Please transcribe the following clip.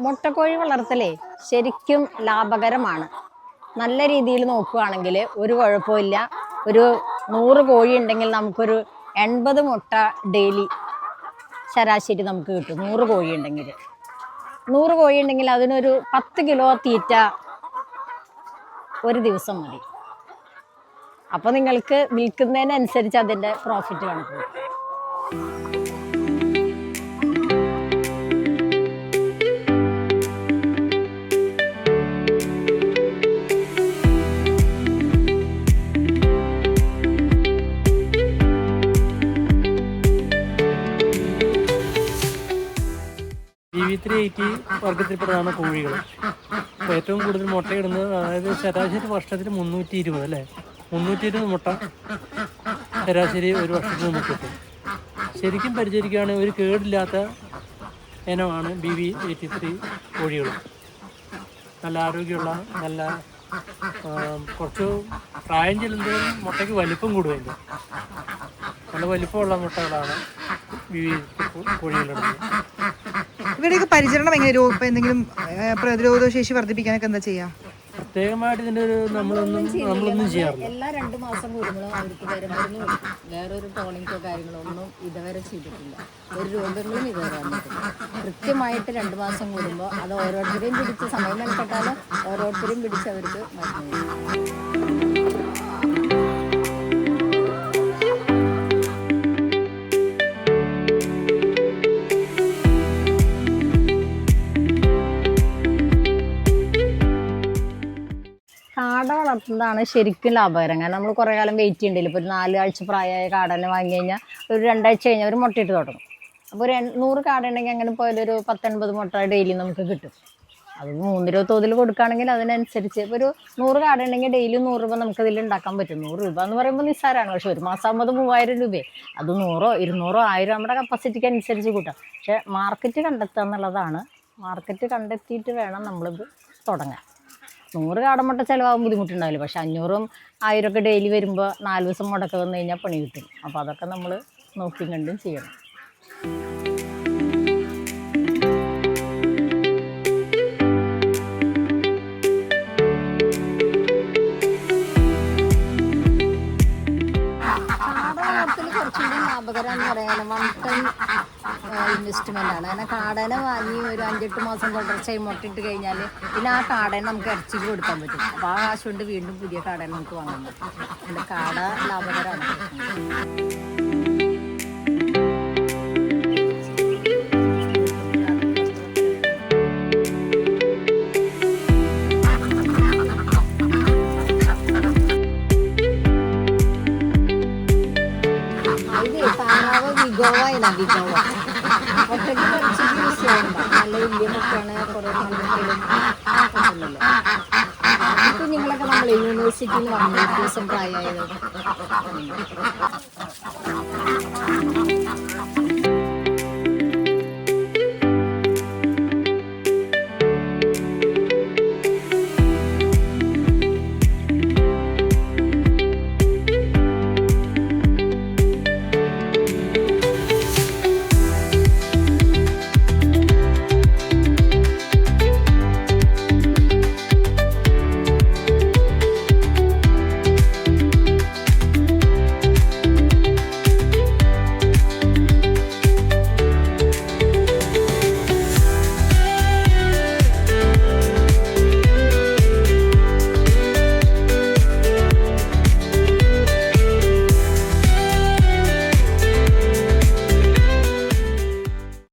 മുട്ടക്കോഴി വളർത്തലേ ശരിക്കും ലാഭകരമാണ്. നല്ല രീതിയിൽ നോക്കുകയാണെങ്കിൽ ഒരു കുഴപ്പമില്ല. ഒരു 100 കോഴി ഉണ്ടെങ്കിൽ നമുക്കൊരു 80 മുട്ട ഡെയിലി ശരാശരി നമുക്ക് കിട്ടും. 100 കോഴി ഉണ്ടെങ്കിൽ അതിനൊരു 10 കിലോ തീറ്റ ഒരു ദിവസം മതി. അപ്പോൾ നിങ്ങൾക്ക് വിൽക്കുന്നതിനനുസരിച്ച് അതിൻ്റെ പ്രോഫിറ്റ് കണക്ക്. BV380 വർഗത്തിൽപ്പെട്ടതാണ് കോഴികൾ. അപ്പോൾ ഏറ്റവും കൂടുതൽ മുട്ടയിടുന്നത്, അതായത് ശരാശരി വർഷത്തിൽ 320 അല്ലേ, 320 മുട്ട ശരാശരി ഒരു വർഷത്തിൽ നമുക്ക് കിട്ടും. ശരിക്കും പരിചരിക്കുകയാണെങ്കിൽ ഒരു കേടില്ലാത്ത ഇനമാണ് BV83 കോഴികൾ. നല്ല ആരോഗ്യമുള്ള, നല്ല കുറച്ച് പ്രായം ചെല്ലുന്നതും മുട്ടയ്ക്ക് വലിപ്പം കൂടുകയില്ല. നല്ല വലിപ്പമുള്ള മുട്ടകളാണ് BV83 കോഴികളുള്ളത്. ഇവിടെയൊക്കെ പരിചരണം എങ്ങനെ? എന്തെങ്കിലും പ്രതിരോധ ശേഷി വർദ്ധിപ്പിക്കാനൊക്കെ എന്താ ചെയ്യാ? പ്രത്യേകമായിട്ട് ഇതിന്റെ ഒരു നമ്മളൊന്നും ചെയ്യാറില്ല. എല്ലാ 2 മാസം കൂടുമ്പോഴും അവർക്ക് മരുന്ന് കൊടുക്കും. വേറൊരു ടോണിക്കോ കാര്യങ്ങളോ ഒന്നും ഇതുവരെ ചെയ്തിട്ടില്ല. ഒരു രോഗങ്ങളും ഇതുവരെ വന്നിട്ടില്ല. കൃത്യമായിട്ട് 2 മാസം കൂടുമ്പോൾ അത് ഓരോരുത്തരെയും പിടിച്ച് സമയം മെനക്കെട്ടാലും ഓരോരുത്തരെയും പിടിച്ച് അവർക്ക് മരുന്ന് കൊടുക്കും. കാട വളർത്തുന്നതാണ് ശരിക്കും ലാഭകരം. കാരണം നമ്മൾ കുറേ കാലം വെയിറ്റ് ചെയ്യണ്ടില്ല. ഇപ്പോൾ ഒരു 4 ആഴ്ച പ്രായമായ കാടനെ വാങ്ങി കഴിഞ്ഞാൽ ഒരു 2 ആഴ്ച കഴിഞ്ഞാൽ ഒരു മുട്ടയിട്ട് തുടങ്ങും. അപ്പോൾ ഒരു 100 കാട ഉണ്ടെങ്കിൽ അങ്ങനെ പോയാലൊരു 10-80 മുട്ട ഡെയിലി നമുക്ക് കിട്ടും. അത് 3 രൂപ തോതിൽ കൊടുക്കുകയാണെങ്കിൽ അതിനനുസരിച്ച് ഇപ്പോൾ ഒരു 100 കാട ഉണ്ടെങ്കിൽ ഡെയിലി 100 രൂപ നമുക്കതിൽ ഉണ്ടാക്കാൻ പറ്റും. 100 രൂപ എന്ന് പറയുമ്പോൾ നിസ്സാരമാണ്. പക്ഷേ ഒരു മാസം ആകുമ്പോൾ 3000 രൂപയെ. അത് 100, 200, 1000 നമ്മുടെ കപ്പാസിറ്റിക്ക് അനുസരിച്ച് കൂട്ടാം. പക്ഷേ മാർക്കറ്റ് കണ്ടെത്തുക എന്നുള്ളതാണ്. മാർക്കറ്റ് കണ്ടെത്തിയിട്ട് വേണം നമ്മളിത് തുടങ്ങാൻ. 100 കാടമുട്ട ചിലവാകും ബുദ്ധിമുട്ടുണ്ടാവില്ല. പക്ഷെ 500ഉം 1000 ഒക്കെ ഡെയിലി വരുമ്പോൾ 4 ദിവസം മുടക്ക വന്നു കഴിഞ്ഞാൽ പണി കിട്ടും. അപ്പോൾ അതൊക്കെ നമ്മൾ നോക്കിയും കണ്ടും ചെയ്യണം. കുറച്ചുകൂടി ലാഭകരം എന്ന് പറയാൻ 1 ടൈം ഇൻവെസ്റ്റ്മെൻ്റ് ആണ്. കാരണം കാടനെ വാങ്ങി ഒരു 5-8 മാസം തുടർച്ചയായി മുട്ടയിട്ട് കഴിഞ്ഞാൽ പിന്നെ ആ കാടനെ നമുക്ക് ഇറച്ചിക്ക് കൊടുക്കാൻ പറ്റും. അപ്പോൾ ആ കാശ് കൊണ്ട് വീണ്ടും പുതിയ കാടനെ നമുക്ക് വാങ്ങാൻ പറ്റും. അതുകൊണ്ട് കാട ലാഭകരമാണ്. വിഗോവ ഒട്ടൊക്കെ കുറച്ച് യൂസ് ചെയ്യണ്ട. നല്ല വലിയ മുട്ടയാണ്. കുറേ നാളുകളിലും പറ്റുന്നില്ല. കുഞ്ഞുങ്ങളൊക്കെ നമ്മൾ യൂണിവേഴ്സിറ്റിയിൽ വന്നു 20 ദിവസം പ്രായമായത്.